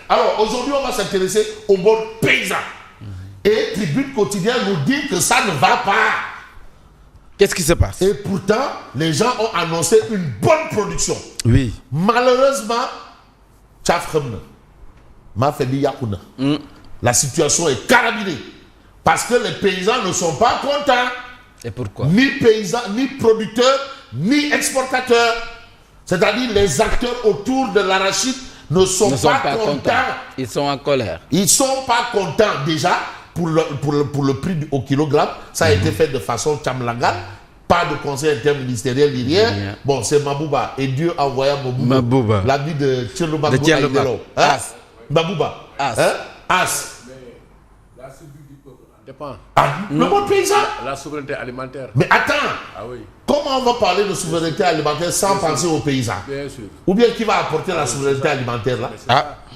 Alors, aujourd'hui, on va s'intéresser au monde paysan. Et Tribune Quotidien nous dit que ça ne va pas. Qu'est-ce qui se passe? Et pourtant, les gens ont annoncé une bonne production. Oui. Malheureusement, la situation est carabinée. Parce que les paysans ne sont pas contents. Et pourquoi? Ni paysans, ni producteurs, ni exportateurs. C'est-à-dire les acteurs autour de l'arachide ne sont pas contents. Ils sont en colère. Ils ne sont pas contents déjà pour le prix au kilogramme. Ça a été fait de façon chamlangan. Pas de conseil interministériel ni rien. Bon, c'est Mabouba. Et Dieu a envoyé Mabouba. La vie de Tchernobyl. As. Mabouba. As. Hein? As. La survie du peuple dépend. Le monde paysan. La souveraineté alimentaire. Mais attends. Ah oui. Comment on va parler de souveraineté alimentaire sans penser aux paysans? Bien sûr. Ou bien qui va apporter la souveraineté alimentaire là?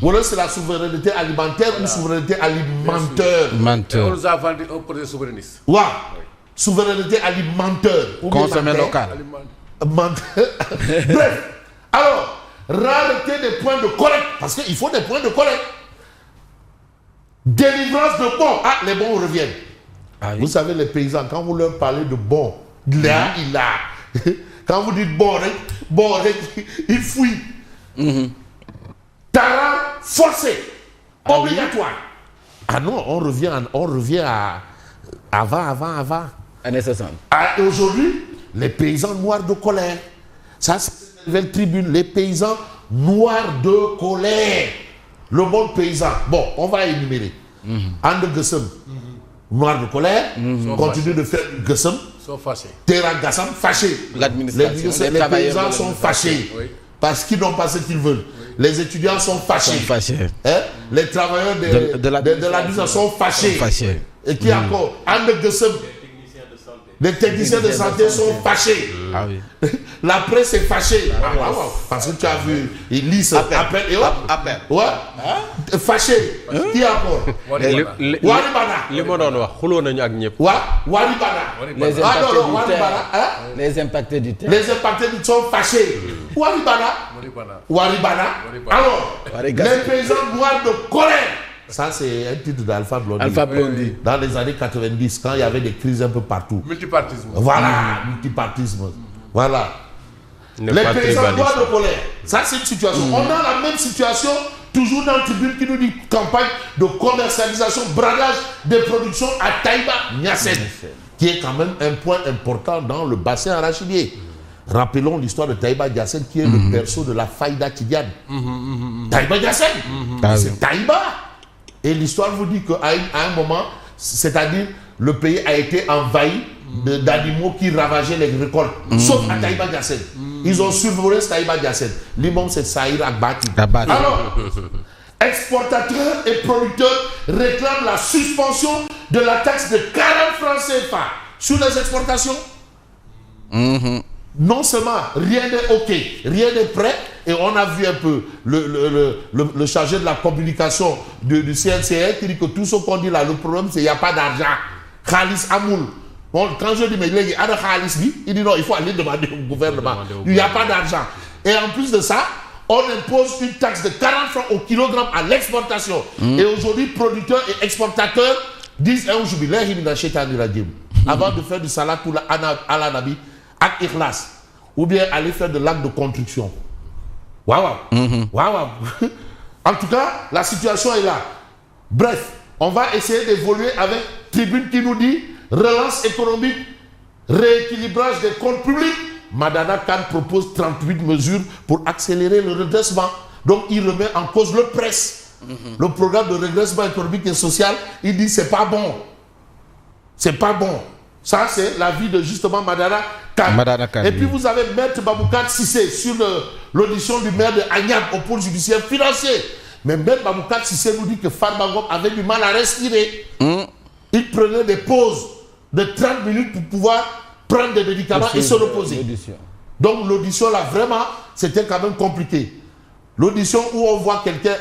Ou alors c'est la souveraineté alimentaire ou souveraineté alimentaire? On nous a vendu un projet souverainiste. Ouais. Souveraineté alimentaire. Consommer local. Bref. Alors, rareté des points de collecte. Parce qu'il faut des points de collecte. Délivrance de bons. Ah, les bons reviennent. Ah, oui. Vous savez, les paysans, quand vous leur parlez de bons, là, il a. Quand vous dites bon, il fouille. Tarant forcé. Obligatoire. Ah non, on revient à avant. Années 60. Et aujourd'hui, les paysans noirs de colère. Ça, c'est une nouvelle tribune. Les paysans noirs de colère. Le monde paysan. Bon, on va énumérer. Ande Gassam, noir de colère. Continue de faire Gassam. Sont fâchés. Terra Gassam, fâché. L'administration. Les paysans sont fâchés. Oui. Parce qu'ils n'ont pas ce qu'ils veulent. Les étudiants sont fâchés. Hein? Les travailleurs de l'administration sont fâchés. Et qui encore? Ande Gassam. Les techniciens de santé sont fâchés. Ah oui. La presse est fâchée. Parce que tu as vu, ils lisent appel et hop. Ouais. Fâché. Qui encore? Waribana. Les impactés du terrain. Les impactés sont fâchés. Waribana. Alors, les paysans noirs de colère. Ça, c'est un titre d'Alpha Blondy. Alpha Blondy. Dans les années 90, quand il y avait des crises un peu partout. Multipartisme. Voilà, multipartisme. Voilà. Les paysans noirs de colère. Ça, c'est une situation. On a la même situation, toujours dans le tribune qui nous dit campagne de commercialisation, bradage des productions à Taïba Niassène, qui est quand même un point important dans le bassin arachidier. Rappelons l'histoire de Taïba Niassène, qui est le berceau de la faïda tidiane. Taïba Niassène, c'est Taïba. Et l'histoire vous dit qu'à un moment, c'est-à-dire le pays a été envahi d'animaux qui ravageaient les récoltes, sauf à Taïba Niassène. Ils ont survolé Taïba Niassène. L'imam, c'est Saïr Agbati. Alors, exportateurs et producteurs réclament la suspension de la taxe de 40 francs CFA sur les exportations. Non seulement rien n'est OK, rien n'est prêt, et on a vu un peu le chargé de la communication du CNCR qui dit que tout ce qu'on dit là, le problème c'est qu'il n'y a pas d'argent. Khalis Amoul. Bon, quand je dis, mais il y a Khalis, il dit non, il faut aller demander au gouvernement. Il n'y a pas d'argent. Et en plus de ça, on impose une taxe de 40 francs au kilogramme à l'exportation. Et aujourd'hui, producteurs et exportateurs disent avant de faire du salat pour à la Nabi, ak ikhlas, ou bien aller faire de l'acte de construction. Waouh. En tout cas, la situation est là. Bref, on va essayer d'évoluer avec Tribune qui nous dit relance économique, rééquilibrage des comptes publics. Madana Khan propose 38 mesures pour accélérer le redressement. Donc il remet en cause le presse. Le programme de redressement économique et social, il dit c'est pas bon. C'est pas bon. Ça, c'est l'avis de justement Madana Khan. Et puis vous avez Maître Baboukat Sissé sur l'audition du maire de Agnam au pôle judiciaire financier. Mais Maître Baboukat Sissé nous dit que Farmagom avait du mal à respirer. Il prenait des pauses de 30 minutes pour pouvoir prendre des médicaments et se reposer. Donc l'audition là, vraiment, c'était quand même compliqué. L'audition où on voit quelqu'un,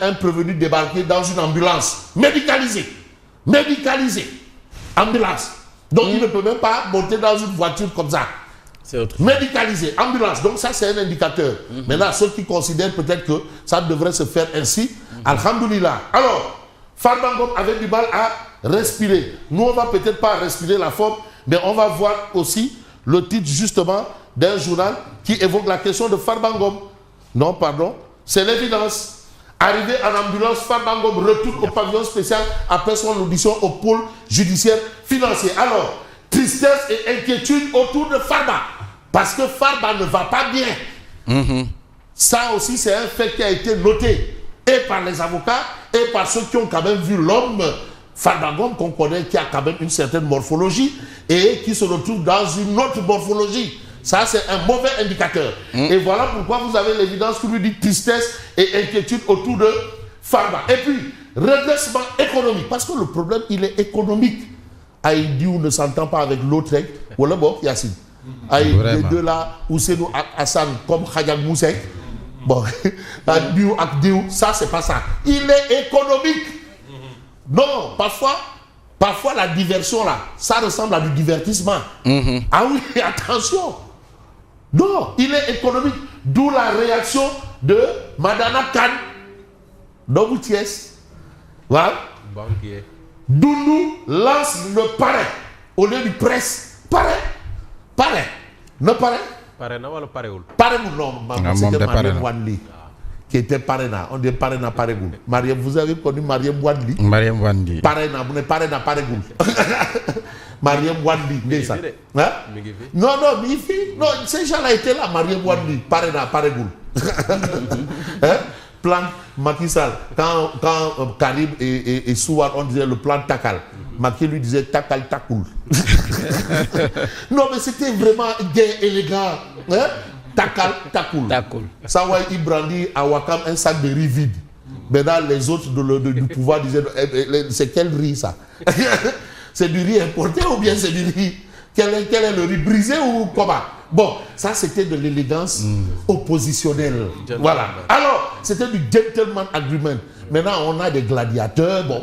un prévenu débarquer dans une ambulance médicalisée. Ambulance. Donc il ne peut même pas monter dans une voiture comme ça. C'est autre chose. Médicalisé, ambulance. Donc ça, c'est un indicateur. Maintenant, ceux qui considèrent peut-être que ça devrait se faire ainsi, alhamdoulilah. Alors, Farba Ngom avait du mal à respirer. Nous, on va peut-être pas respirer la forme, mais on va voir aussi le titre justement d'un journal qui évoque la question de Farba Ngom. Non, pardon, c'est l'évidence. Arrivé en ambulance, Farba Ngom retourne au pavillon spécial après son audition au pôle judiciaire financier. Alors, tristesse et inquiétude autour de Farba. Parce que Farba ne va pas bien. Ça aussi, c'est un fait qui a été noté et par les avocats et par ceux qui ont quand même vu l'homme Farba Ngom qu'on connaît, qui a quand même une certaine morphologie et qui se retrouve dans une autre morphologie. Ça, c'est un mauvais indicateur. Et voilà pourquoi vous avez l'évidence qui lui dit tristesse et inquiétude autour de Farba. Et puis, redressement économique. Parce que le problème, il est économique. Aïdiou ne s'entend pas avec l'autre. Voilà bon, Yassine. Les deux là, Ousseinou Hassan comme Khadjag Moussek. Bon, Aïdiou Akdiou, ça, c'est pas ça. Il est économique. Non, parfois la diversion là, ça ressemble à du divertissement. Ah oui, attention. Non, il est économique. D'où la réaction de Madana Khan. Dogoutiès. Voilà. Banquier. Doundou lance le parrain au lieu du presse. Parrain. Ne parrain. Parrain ou le pareul? Parrain non, c'était Mariam Wadli qui était parrain. On dit parrain à Paregoul. Mariam, vous avez connu Mariam Wadli? Mariam Wandi. Parrain, vous n'êtes parrain à Paregoul. Mariam Wadli, n'est ça? Hein? Non, non, ces gens-là étaient là, Mariam Wadli, parrain à Paregoul. Hein? Plan Macky Sall, quand Karim et Souad, on disait le plan Takal. Macky lui disait Takal Takoul. Non, mais c'était vraiment gay, élégant. Hein? Takal Takoul. Ça, ouais, il brandit à Wakam un sac de riz vide. Maintenant, les autres du pouvoir disaient c'est quel riz ça? C'est du riz importé ou bien c'est du riz? Quel est le riz brisé ou comment? Bon, ça c'était de l'élégance oppositionnelle. Voilà. Alors, c'était du gentleman agreement. Maintenant, on a des gladiateurs. Bon,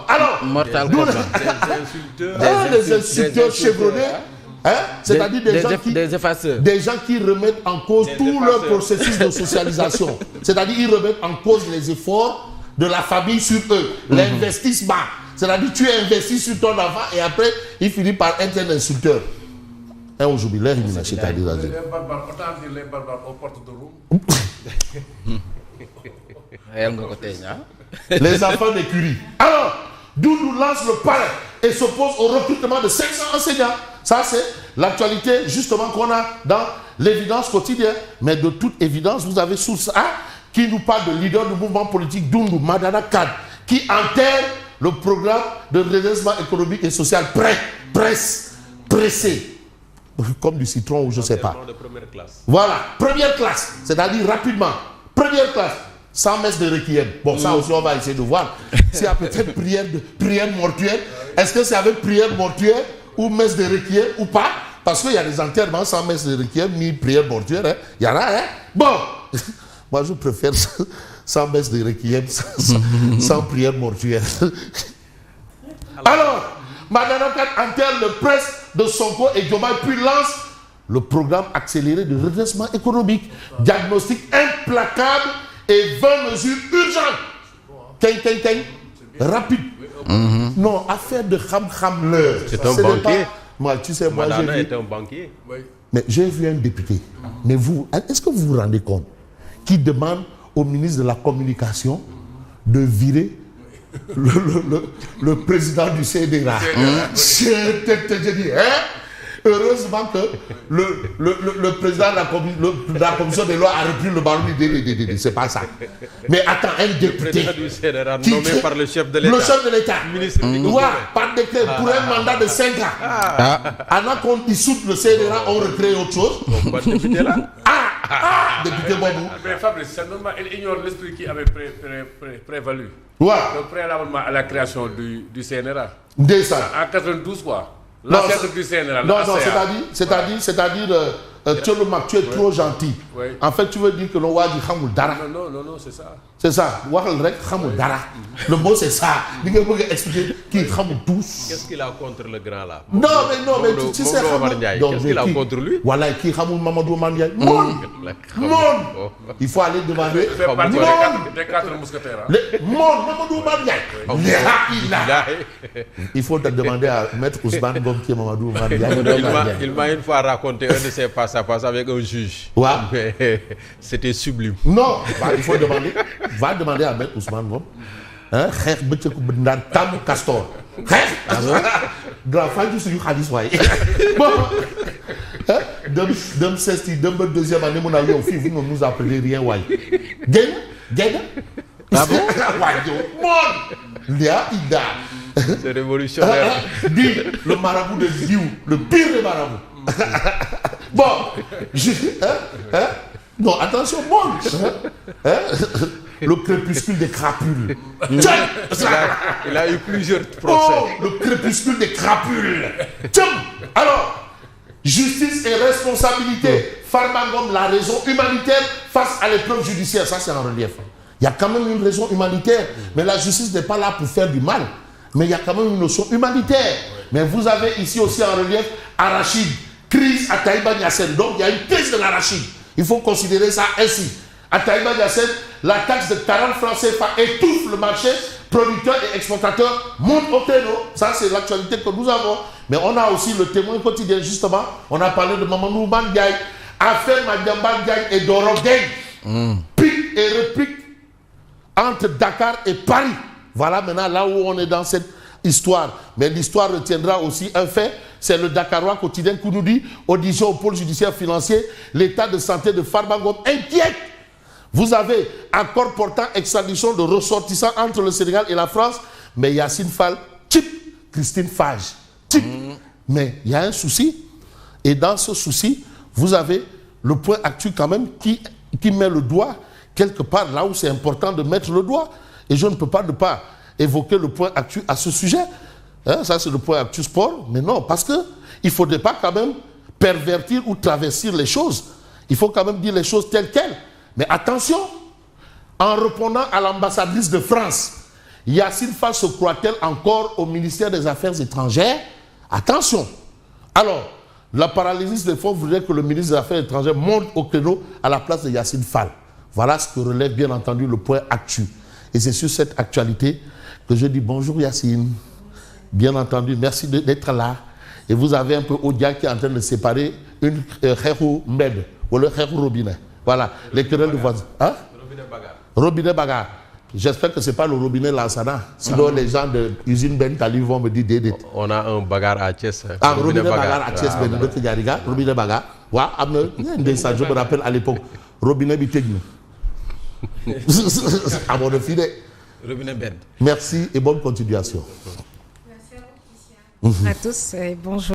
alors, Mortal nous, Kombat. des insulteurs chevronnés. Hein? C'est-à-dire des gens qui remettent en cause tout leur processus de socialisation. C'est-à-dire qu'ils remettent en cause les efforts de la famille sur eux, l'investissement. C'est-à-dire tu investis sur ton enfant et après, il finit par être un insulteur. Aujourd'hui, les barbares aux portes de Rome. Les enfants d'écurie. Alors, Doundou lance le parrain et s'oppose au recrutement de 500 enseignants. Ça, c'est l'actualité justement qu'on a dans l'évidence quotidienne. Mais de toute évidence, vous avez source A qui nous parle de leader du mouvement politique Doundou, Madana Khan, qui enterre le programme de redressement économique et social pressé. Comme du citron ou je ne sais pas. De première classe. Voilà, première classe, c'est-à-dire rapidement. Première classe, sans messe de requiem. Bon, ça aussi, on va essayer de voir. S'il y a peut-être prière mortuaire, est-ce que c'est avec prière mortuaire ou messe de requiem ou pas? Parce qu'il y a des enterrements sans messe de requiem ni prière mortuaire. Hein. Il y en a, hein? Bon, moi je préfère sans messe de requiem, sans prière mortuaire. Alors, Madana Khan enterre le presse de Sonko et Diomaye puis lance le programme accéléré de redressement économique, diagnostic implacable et 20 mesures urgentes. Rapide. Non, affaire de kham-kham-leur. C'est un banquier. Moi, tu sais, moi, Madana était un banquier. Mais j'ai vu un député. Mais vous, est-ce que vous vous rendez compte qui demande au ministre de la Communication de virer le président du CDA. Je dis, hein? Heureusement que le président de la commission des lois a repris le ballon. C'est pas ça. Mais attends, un député. Le président du CDA nommé par le chef de l'État. Le chef de l'État. Ministre par décret pour un mandat de 5 ans. Avant qu'on dissoute le CDA, on recrée autre chose. Député là. Député Bobou. Mais Fabrice, c'est normal, elle ignore l'esprit qui avait prévalu. Ouais. Le préalablement à la création du CNRA. Dès ça. En 92, quoi. Non, L'ancêtre du CNRA. non, c'est-à-dire Thierno Mac, tu es trop gentil. Oui. En fait, tu veux dire que le Wadi Khamoul Dara. Non, c'est ça. C'est ça. Waxal rek Khamoul Dara. Le mot, c'est ça. Li nga bëgg expliquer qui Khamoul tous. Qu'est-ce qu'il a contre le grand là? Non, mais tu sais qu'est-ce qu'il a contre lui? Voilà, qui Khamoul Mamadou Mandiaye. Monde. Il faut aller demander. Il fait partie des quatre mousquetaires. Monde Mamadou Mandiaye. Il faut te demander à Maître Ousmane Ngom qui est Mamadou Mandiaye. Il m'a une fois raconté un de ses face-à-face avec un juge. Ouais. Mais c'était sublime. Non, il faut demander. Va demander à Maître Ousmane Ngom. Xeex bëccëgu bët ndaan tàmm castor. Xeex. Grand fan ju suñu xaalis waaye. Bon. Dem sesti dem ba deuxième année mun a yow fii vous ne nous appelez rien waaye. Génn. Ah bon? Waaye yow moon. Lia Ida. C'est révolutionnaire. Dis le marabout de Diou, le pire des marabouts. Bon, non, attention, monde. Le crépuscule des crapules. Il a eu plusieurs procès. Oh, le crépuscule des crapules. Alors, justice et responsabilité. Farmangom, la raison humanitaire face à l'épreuve judiciaire. Ça, c'est en relief. Il y a quand même une raison humanitaire. Mais la justice n'est pas là pour faire du mal. Mais il y a quand même une notion humanitaire. Mais vous avez ici aussi en relief arachide, crise à Taïba Niassène. Donc il y a une crise de l'arachide. Il faut considérer ça ainsi. À Taïba Niassène, la taxe de 40 francs CFA étouffe le marché, producteurs et exportateurs montent au créneau. Ça, c'est l'actualité que nous avons. Mais on a aussi le témoin quotidien, justement. On a parlé de Mamadou Mandiaye, affaire Madiamba Ndiaye et Doro Gueye. Pique et repique entre Dakar et Paris. Voilà maintenant là où on est dans cette histoire. Mais l'histoire retiendra aussi un fait, c'est le Dakarois quotidien qui nous dit, audition au pôle judiciaire financier, l'état de santé de Farmangom inquiète. Vous avez accord portant extradition de ressortissants entre le Sénégal et la France, mais Yacine Fall, type Christine Fage, type. Mais il y a un souci, et dans ce souci, vous avez le point actuel quand même qui met le doigt quelque part là où c'est important de mettre le doigt. Et je ne peux pas ne pas évoquer le point actuel à ce sujet. Ça, c'est le point actuel sport. Mais non, parce qu'il ne faudrait pas quand même pervertir ou travestir les choses. Il faut quand même dire les choses telles quelles. Mais attention, en répondant à l'ambassadrice de France, Yacine Fall se croit-elle encore au ministère des Affaires étrangères? Attention. Alors, la paralysie des fonds voudrait que le ministre des Affaires étrangères monte au créneau à la place de Yacine Fall. Voilà ce que relève bien entendu le point actuel. Et c'est sur cette actualité que je dis bonjour Yacine. Bien entendu, merci d'être là. Et vous avez un peu Odia qui est en train de séparer une Kherou Med ou le Kherou Robinet. Voilà, les querelles de voisins. Hein? Robinet bagarre. Robinet bagarre. J'espère que ce n'est pas le robinet Lansana. Sinon, les gens de l'usine Ben Tali vont me dire dédé. On a un bagarre à Thiès. Ah, robinet bagarre à Thiès, Ben Tali. Robinet bagarre. Ouais, je me rappelle à l'époque. Robinet Bitegno. À mon filet. Merci et bonne continuation. Merci à tous et bonjour.